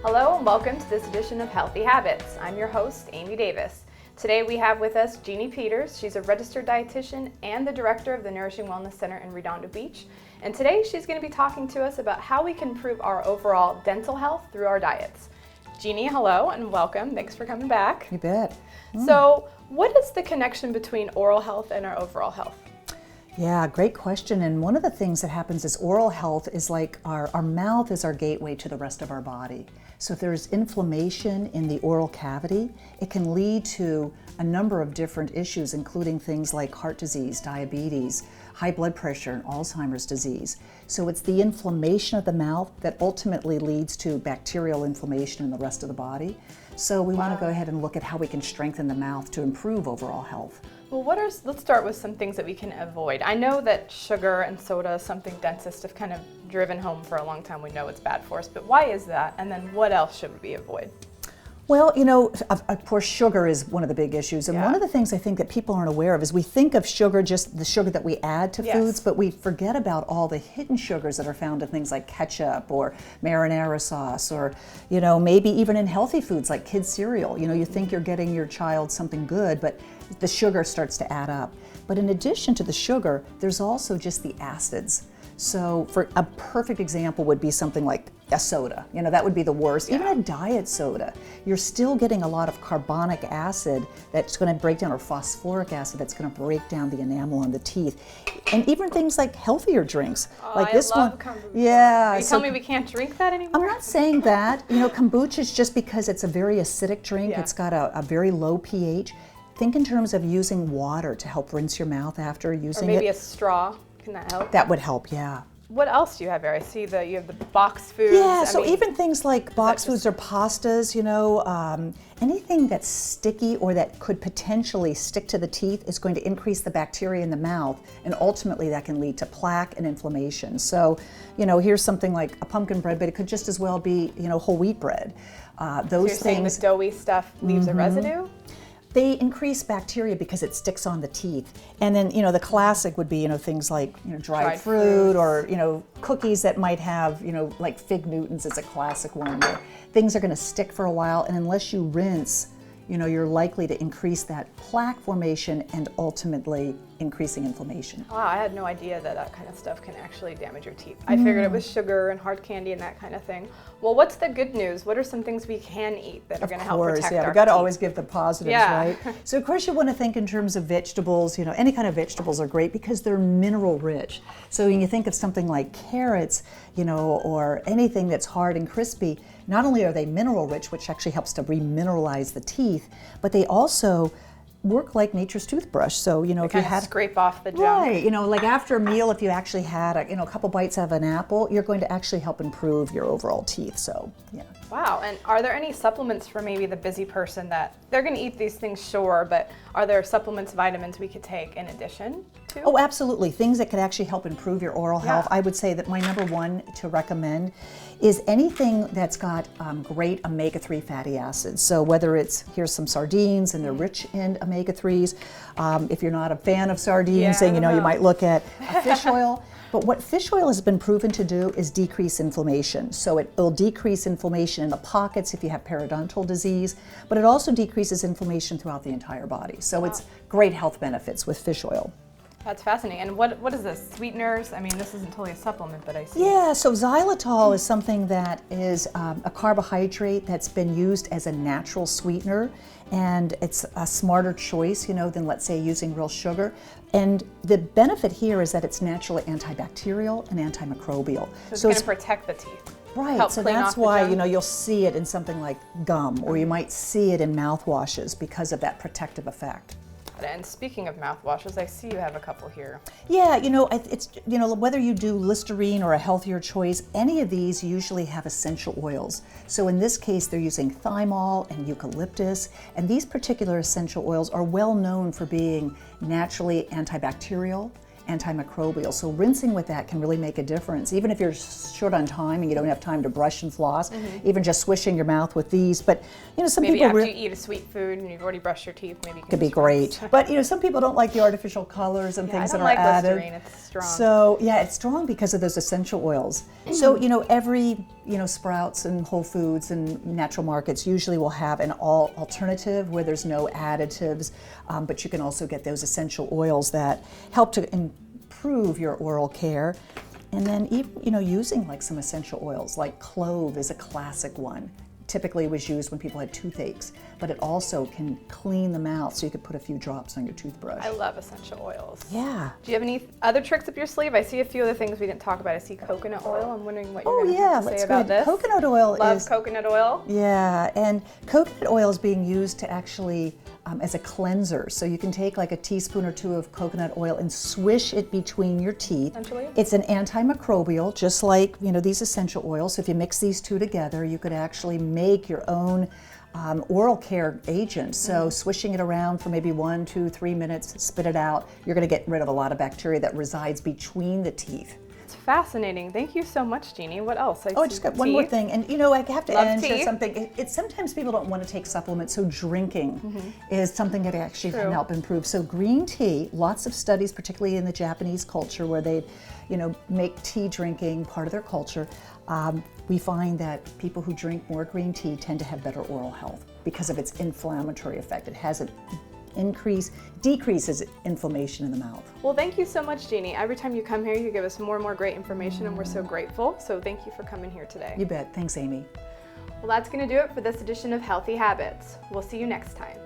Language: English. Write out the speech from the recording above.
Hello and welcome to this edition of Healthy Habits. I'm your host, Amie Davis. Today we have with us Jeanne Peters. She's a registered dietitian and the director of the Nourishing Wellness Center in Redondo Beach. And today she's going to be talking to us about how we can improve our overall dental health through our diets. Jeanne, hello and welcome. Thanks for coming back. You bet. So, what is the connection between oral health and our overall health? Yeah, great question. And one of the things that happens is oral health is like our mouth is our gateway to the rest of our body. So if there's inflammation in the oral cavity, it can lead to a number of different issues, including things like heart disease, diabetes, high blood pressure, and Alzheimer's disease. So it's the inflammation of the mouth that ultimately leads to bacterial inflammation in the rest of the body. So we want to go ahead and look at how we can strengthen the mouth to improve overall health. Well, let's start with some things that we can avoid. I know that sugar and soda is something dentists have kind of driven home for a long time. We know it's bad for us, but why is that? And then what else should we avoid? Well, you know, of course, sugar is one of the big issues. And one of the things I think that people aren't aware of is we think of sugar, just the sugar that we add to foods, but we forget about all the hidden sugars that are found in things like ketchup or marinara sauce, or, you know, maybe even in healthy foods like kids' cereal. You know, you think you're getting your child something good, but the sugar starts to add up. But in addition to the sugar, there's also just the acids. So for a perfect example would be something like a soda. You know, that would be the worst. Even a diet soda, you're still getting a lot of carbonic acid that's going to break down, or phosphoric acid that's going to break down the enamel on the teeth. And even things like healthier drinks, like this one. Kombucha. Yeah. Are you telling me we can't drink that anymore? I'm not saying that. You know, kombucha is just because it's a very acidic drink. It's got a very low pH. Think in terms of using water to help rinse your mouth after using it. Or maybe a straw. Can that help? That would help, yeah. What else do you have here? I see that you have the box foods. Yeah, so even things like box foods or pastas, you know, anything that's sticky or that could potentially stick to the teeth is going to increase the bacteria in the mouth, and ultimately that can lead to plaque and inflammation. So, you know, here's something like a pumpkin bread, but it could just as well be, you know, whole wheat bread. So you're saying the doughy stuff leaves a residue? They increase bacteria because it sticks on the teeth. And then, you know, the classic would be, you know, things like, you know, dried fruit, or, you know, cookies that might have, you know, like Fig Newtons is a classic one, where things are going to stick for a while, and unless you rinse, you know, you're likely to increase that plaque formation and ultimately increasing inflammation. Wow, I had no idea that that kind of stuff can actually damage your teeth. I figured it was sugar and hard candy and that kind of thing. Well, what's the good news? What are some things we can eat that are going to help protect our teeth? We've got to always give the positives, right? So of course you want to think in terms of vegetables. You know, any kind of vegetables are great because they're mineral rich. So when you think of something like carrots, you know, or anything that's hard and crispy, not only are they mineral rich, which actually helps to remineralize the teeth, but they also work like nature's toothbrush. So, you know, if you had scrape off the junk. Right, you know, like after a meal, if you actually had a couple bites of an apple, you're going to actually help improve your overall teeth. So, yeah. Wow, and are there any supplements for maybe the busy person that they're going to eat these things, sure, but are there supplements, vitamins we could take in addition to? Oh, absolutely. Things that could actually help improve your oral health. I would say that my number one to recommend is anything that's got great omega-3 fatty acids. So whether it's, here's some sardines and they're rich in omega-3s. If you're not a fan of sardines, then, you know, you might look at fish oil. But what fish oil has been proven to do is decrease inflammation. So it will decrease inflammation in the pockets if you have periodontal disease, but it also decreases inflammation throughout the entire body. So it's great health benefits with fish oil. That's fascinating. And what is this? Sweeteners? I mean, this isn't totally a supplement, but I see. Yeah, so xylitol is something that is a carbohydrate that's been used as a natural sweetener, and it's a smarter choice, you know, than, let's say, using real sugar. And the benefit here is that it's naturally antibacterial and antimicrobial. So it's going to protect the teeth. Right, so that's why, you know, you'll see it in something like gum, or you might see it in mouthwashes because of that protective effect. And speaking of mouthwashes, I see you have a couple here. Yeah, you know, it's, you know, whether you do Listerine or a healthier choice, any of these usually have essential oils. So in this case, they're using thymol and eucalyptus, and these particular essential oils are well known for being naturally antibacterial, antimicrobial. So rinsing with that can really make a difference. Even if you're short on time and you don't have time to brush and floss, even just swishing your mouth with these. But, you know, some maybe people after you eat a sweet food and you've already brushed your teeth, maybe you can could be great. But, you know, some people don't like the artificial colors and things that are added. Listerine. It's strong. So yeah, it's strong because of those essential oils. So, you know, every Sprouts and Whole Foods and natural markets usually will have an alternative where there's no additives, but you can also get those essential oils that help to improve your oral care. And then even, using like some essential oils, like clove is a classic one. Typically was used when people had toothaches, but it also can clean the mouth, so you could put a few drops on your toothbrush. I love essential oils. Yeah. Do you have any other tricks up your sleeve? I see a few other things we didn't talk about. I see coconut oil. I'm wondering what you're going to have to say about this. Coconut oil Love coconut oil. Yeah, and coconut oil is being used to actually as a cleanser. So you can take like a teaspoon or two of coconut oil and swish it between your teeth. Essentially? It's an antimicrobial, just like these essential oils. So if you mix these two together, you could actually make your own oral care agent. So swishing it around for maybe 1, 2, 3 minutes, spit it out. You're going to get rid of a lot of bacteria that resides between the teeth. It's fascinating. Thank you so much, Jeannie. What else? I just got one more thing, and I have to Love share something. It's sometimes people don't want to take supplements, so drinking is something that actually can help improve. So green tea, lots of studies, particularly in the Japanese culture, where they, make tea drinking part of their culture. We find that people who drink more green tea tend to have better oral health because of its inflammatory effect. It has decreases inflammation in the mouth. Well, thank you so much, Jeannie. Every time you come here, you give us more and more great information, and we're so grateful. So thank you for coming here today. You bet. Thanks, Amy. Well, that's going to do it for this edition of Healthy Habits. We'll see you next time.